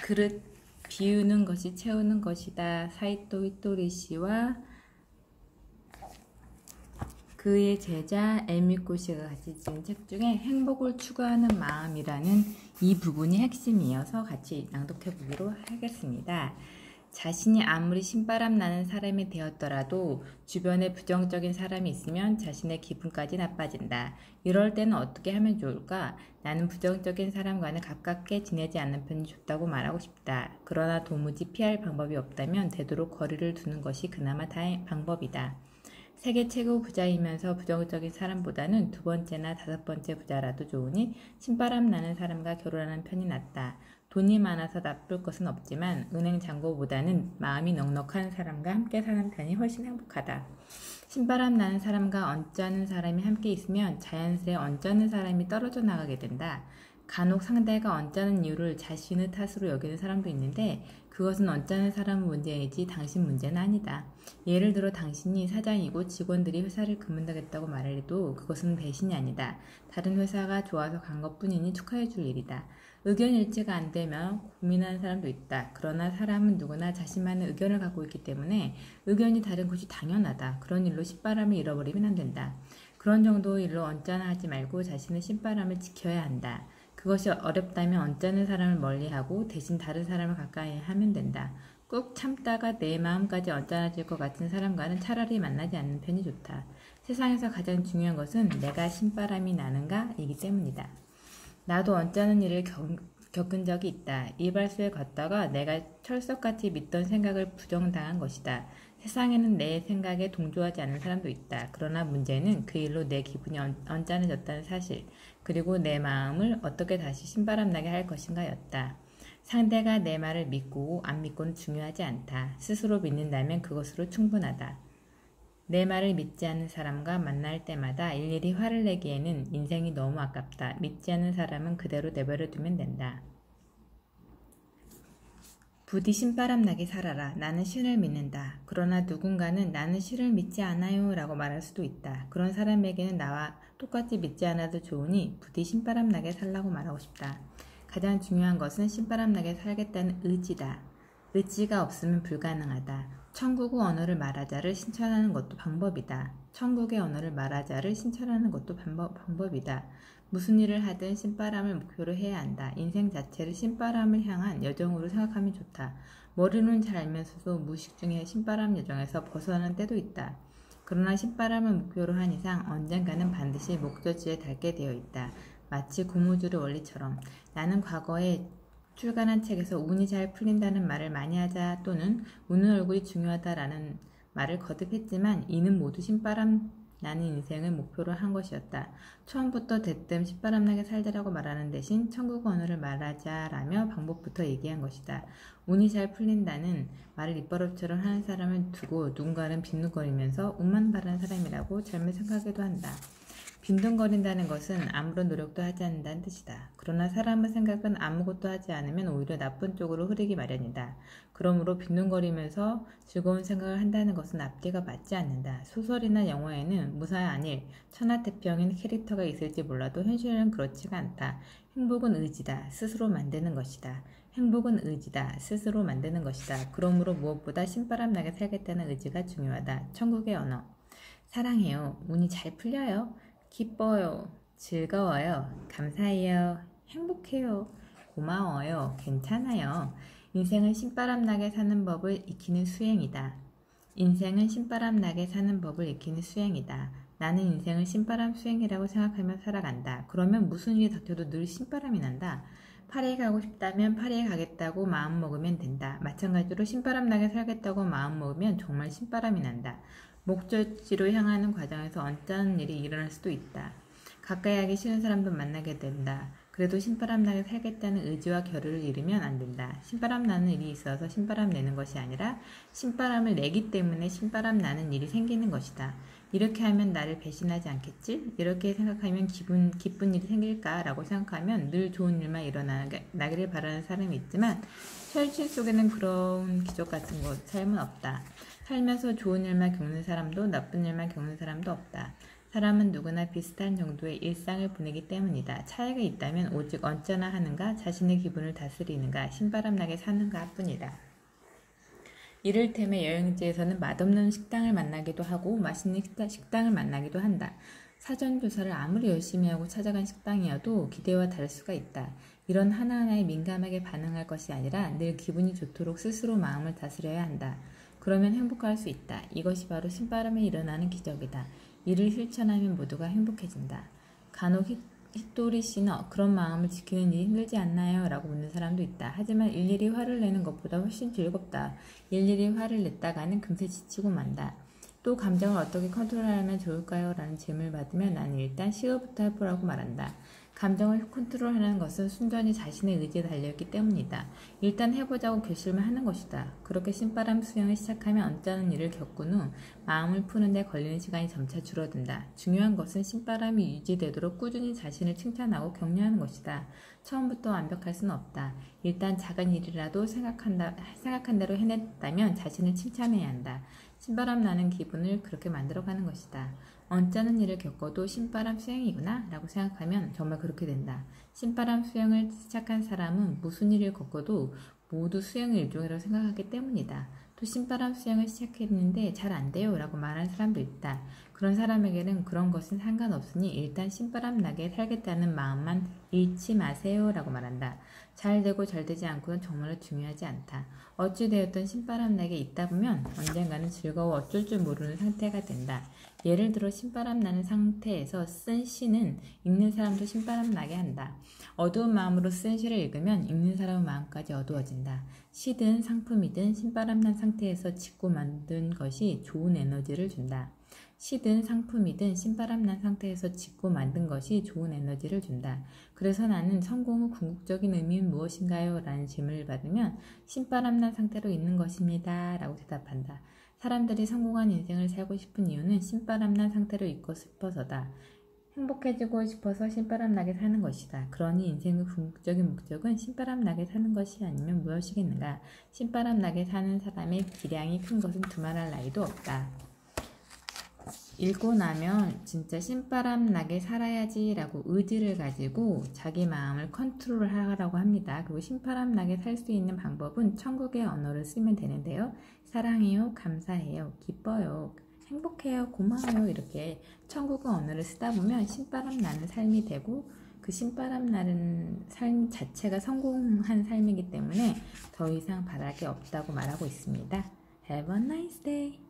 그릇 비우는 것이 채우는 것이다. 사이토 히토리 씨와 그의 제자 에미코 씨가 같이 지은 책 중에 행복을 추구하는 마음이라는 이 부분이 핵심이어서 같이 낭독해 보기로 하겠습니다. 자신이 아무리 신바람 나는 사람이 되었더라도 주변에 부정적인 사람이 있으면 자신의 기분까지 나빠진다. 이럴 때는 어떻게 하면 좋을까? 나는 부정적인 사람과는 가깝게 지내지 않는 편이 좋다고 말하고 싶다. 그러나 도무지 피할 방법이 없다면 되도록 거리를 두는 것이 그나마 방법이다. 세계 최고 부자이면서 부정적인 사람보다는 두 번째나 다섯 번째 부자라도 좋으니 신바람 나는 사람과 결혼하는 편이 낫다. 돈이 많아서 나쁠 것은 없지만 은행 잔고보다는 마음이 넉넉한 사람과 함께 사는 편이 훨씬 행복하다. 신바람 나는 사람과 언짢은 사람이 함께 있으면 자연스레 언짢은 사람이 떨어져 나가게 된다. 간혹 상대가 언짢은 이유를 자신의 탓으로 여기는 사람도 있는데 그것은 언짢은 사람 문제이지 당신 문제는 아니다. 예를 들어 당신이 사장이고 직원들이 회사를 그만두겠다고 말해도 그것은 배신이 아니다. 다른 회사가 좋아서 간 것뿐이니 축하해 줄 일이다. 의견 일치가 안 되면 고민하는 사람도 있다. 그러나 사람은 누구나 자신만의 의견을 갖고 있기 때문에 의견이 다른 것이 당연하다. 그런 일로 신바람을 잃어버리면 안 된다. 그런 정도의 일로 언짢아하지 말고 자신의 신바람을 지켜야 한다. 그것이 어렵다면 언짢은 사람을 멀리하고 대신 다른 사람을 가까이 하면 된다. 꾹 참다가 내 마음까지 언짢아질 것 같은 사람과는 차라리 만나지 않는 편이 좋다. 세상에서 가장 중요한 것은 내가 신바람이 나는가 이기 때문이다. 나도 언짢은 일을 겪은 적이 있다. 이발소에 갔다가 내가 철석같이 믿던 생각을 부정당한 것이다. 세상에는 내 생각에 동조하지 않는 사람도 있다. 그러나 문제는 그 일로 내 기분이 언짢아졌다는 사실, 그리고 내 마음을 어떻게 다시 신바람나게 할 것인가였다. 상대가 내 말을 믿고 안 믿고는 중요하지 않다. 스스로 믿는다면 그것으로 충분하다. 내 말을 믿지 않는 사람과 만날 때마다 일일이 화를 내기에는 인생이 너무 아깝다. 믿지 않는 사람은 그대로 내버려 두면 된다. 부디 신바람 나게 살아라. 나는 신을 믿는다. 그러나 누군가는 나는 신을 믿지 않아요 라고 말할 수도 있다. 그런 사람에게는 나와 똑같이 믿지 않아도 좋으니 부디 신바람 나게 살라고 말하고 싶다. 가장 중요한 것은 신바람 나게 살겠다는 의지다. 의지가 없으면 불가능하다. 천국의 언어를 말하자를 신천하는 것도 방법이다. 천국의 언어를 말하자를 신천하는 것도 방법이다. 무슨 일을 하든 신바람을 목표로 해야 한다. 인생 자체를 신바람을 향한 여정으로 생각하면 좋다. 머리는 잘 알면서도 무의식 중에 신바람 여정에서 벗어나는 때도 있다. 그러나 신바람을 목표로 한 이상 언젠가는 반드시 목적지에 닿게 되어 있다. 마치 고무줄의 원리처럼. 나는 과거에 출간한 책에서 운이 잘 풀린다는 말을 많이 하자 또는 우는 얼굴이 중요하다라는 말을 거듭했지만 이는 모두 신바람 나는 인생을 목표로 한 것이었다. 처음부터 대뜸 신바람나게 살자라고 말하는 대신 천국 언어를 말하자라며 방법부터 얘기한 것이다. 운이 잘 풀린다는 말을 입버릇처럼 하는 사람을 두고 누군가는 빈둥거리면서 운만 바라는 사람이라고 잘못 생각하기도 한다. 빈둥거린다는 것은 아무런 노력도 하지 않는다는 뜻이다. 그러나 사람의 생각은 아무것도 하지 않으면 오히려 나쁜 쪽으로 흐르기 마련이다. 그러므로 빈둥거리면서 즐거운 생각을 한다는 것은 앞뒤가 맞지 않는다. 소설이나 영화에는 무사한 일, 천하태평인 캐릭터가 있을지 몰라도 현실은 그렇지가 않다. 행복은 의지다. 스스로 만드는 것이다. 행복은 의지다. 스스로 만드는 것이다. 그러므로 무엇보다 신바람 나게 살겠다는 의지가 중요하다. 천국의 언어. 사랑해요. 운이 잘 풀려요. 기뻐요. 즐거워요. 감사해요. 행복해요. 고마워요. 괜찮아요. 인생은 신바람나게 사는 법을 익히는 수행이다. 인생은 신바람나게 사는 법을 익히는 수행이다. 나는 인생을 신바람 수행이라고 생각하며 살아간다. 그러면 무슨 일이 닥쳐도 늘 신바람이 난다. 파리에 가고 싶다면 파리에 가겠다고 마음먹으면 된다. 마찬가지로 신바람나게 살겠다고 마음먹으면 정말 신바람이 난다. 목적지로 향하는 과정에서 언짢은 일이 일어날 수도 있다. 가까이 하기 싫은 사람도 만나게 된다. 그래도 신바람 나게 살겠다는 의지와 결의를 잃으면 안 된다. 신바람 나는 일이 있어서 신바람 내는 것이 아니라 신바람을 내기 때문에 신바람 나는 일이 생기는 것이다. 이렇게 하면 나를 배신하지 않겠지? 이렇게 생각하면 기쁜 일이 생길까라고 생각하면 늘 좋은 일만 일어나기를 바라는 사람이 있지만 현실 속에는 그런 기적 같은 삶은 없다. 살면서 좋은 일만 겪는 사람도 나쁜 일만 겪는 사람도 없다. 사람은 누구나 비슷한 정도의 일상을 보내기 때문이다. 차이가 있다면 오직 언짢아 하는가, 자신의 기분을 다스리는가, 신바람나게 사는가 뿐이다. 이를테면 여행지에서는 맛없는 식당을 만나기도 하고 맛있는 식당을 만나기도 한다. 사전 조사를 아무리 열심히 하고 찾아간 식당이어도 기대와 다를 수가 있다. 이런 하나하나에 민감하게 반응할 것이 아니라 늘 기분이 좋도록 스스로 마음을 다스려야 한다. 그러면 행복할 수 있다. 이것이 바로 신바람에 일어나는 기적이다. 이를 실천하면 모두가 행복해진다. 간혹 히토리 씨는 그런 마음을 지키는 일이 힘들지 않나요? 라고 묻는 사람도 있다. 하지만 일일이 화를 내는 것보다 훨씬 즐겁다. 일일이 화를 냈다가는 금세 지치고 만다. 또 감정을 어떻게 컨트롤하면 좋을까요? 라는 질문을 받으면 나는 일단 시도부터 해보라고 말한다. 감정을 컨트롤하는 것은 순전히 자신의 의지에 달려있기 때문이다. 일단 해보자고 결심을 하는 것이다. 그렇게 신바람 수영을 시작하면 언짢은 일을 겪은 후 마음을 푸는 데 걸리는 시간이 점차 줄어든다. 중요한 것은 신바람이 유지되도록 꾸준히 자신을 칭찬하고 격려하는 것이다. 처음부터 완벽할 수는 없다. 일단 작은 일이라도 생각한 대로 해냈다면 자신을 칭찬해야 한다. 신바람 나는 기분을 그렇게 만들어가는 것이다. 언짢은 일을 겪어도 신바람 수영이구나 라고 생각하면 정말 그렇게 된다. 신바람 수영을 시작한 사람은 무슨 일을 겪어도 모두 수영의 일종이라고 생각하기 때문이다. 또 신바람 수영을 시작했는데 잘 안 돼요 라고 말하는 사람도 있다. 그런 사람에게는 그런 것은 상관없으니 일단 신바람 나게 살겠다는 마음만 잃지 마세요 라고 말한다. 잘 되고 잘 되지 않고는 정말로 중요하지 않다. 어찌되었든 신바람 나게 있다 보면 언젠가는 즐거워 어쩔 줄 모르는 상태가 된다. 예를 들어 신바람 나는 상태에서 쓴 시는 읽는 사람도 신바람 나게 한다. 어두운 마음으로 쓴 시를 읽으면 읽는 사람의 마음까지 어두워진다. 시든 상품이든 신바람 난 상태에서 짓고 만든 것이 좋은 에너지를 준다. 시든 상품이든 신바람 난 상태에서 짓고 만든 것이 좋은 에너지를 준다. 그래서 나는 성공의 궁극적인 의미는 무엇인가요? 라는 질문을 받으면 신바람 난 상태로 있는 것입니다. 라고 대답한다. 사람들이 성공한 인생을 살고 싶은 이유는 신바람 난 상태로 있고 싶어서다. 행복해지고 싶어서 신바람 나게 사는 것이다. 그러니 인생의 궁극적인 목적은 신바람 나게 사는 것이 아니면 무엇이겠는가? 신바람 나게 사는 사람의 기량이 큰 것은 두말할 나위도 없다. 읽고 나면 진짜 신바람 나게 살아야지 라고 의지를 가지고 자기 마음을 컨트롤 하라고 합니다. 그리고 신바람 나게 살 수 있는 방법은 천국의 언어를 쓰면 되는데요. 사랑해요, 감사해요, 기뻐요, 행복해요, 고마워요 이렇게 천국의 언어를 쓰다 보면 신바람 나는 삶이 되고 그 신바람 나는 삶 자체가 성공한 삶이기 때문에 더 이상 바랄 게 없다고 말하고 있습니다. Have a nice day.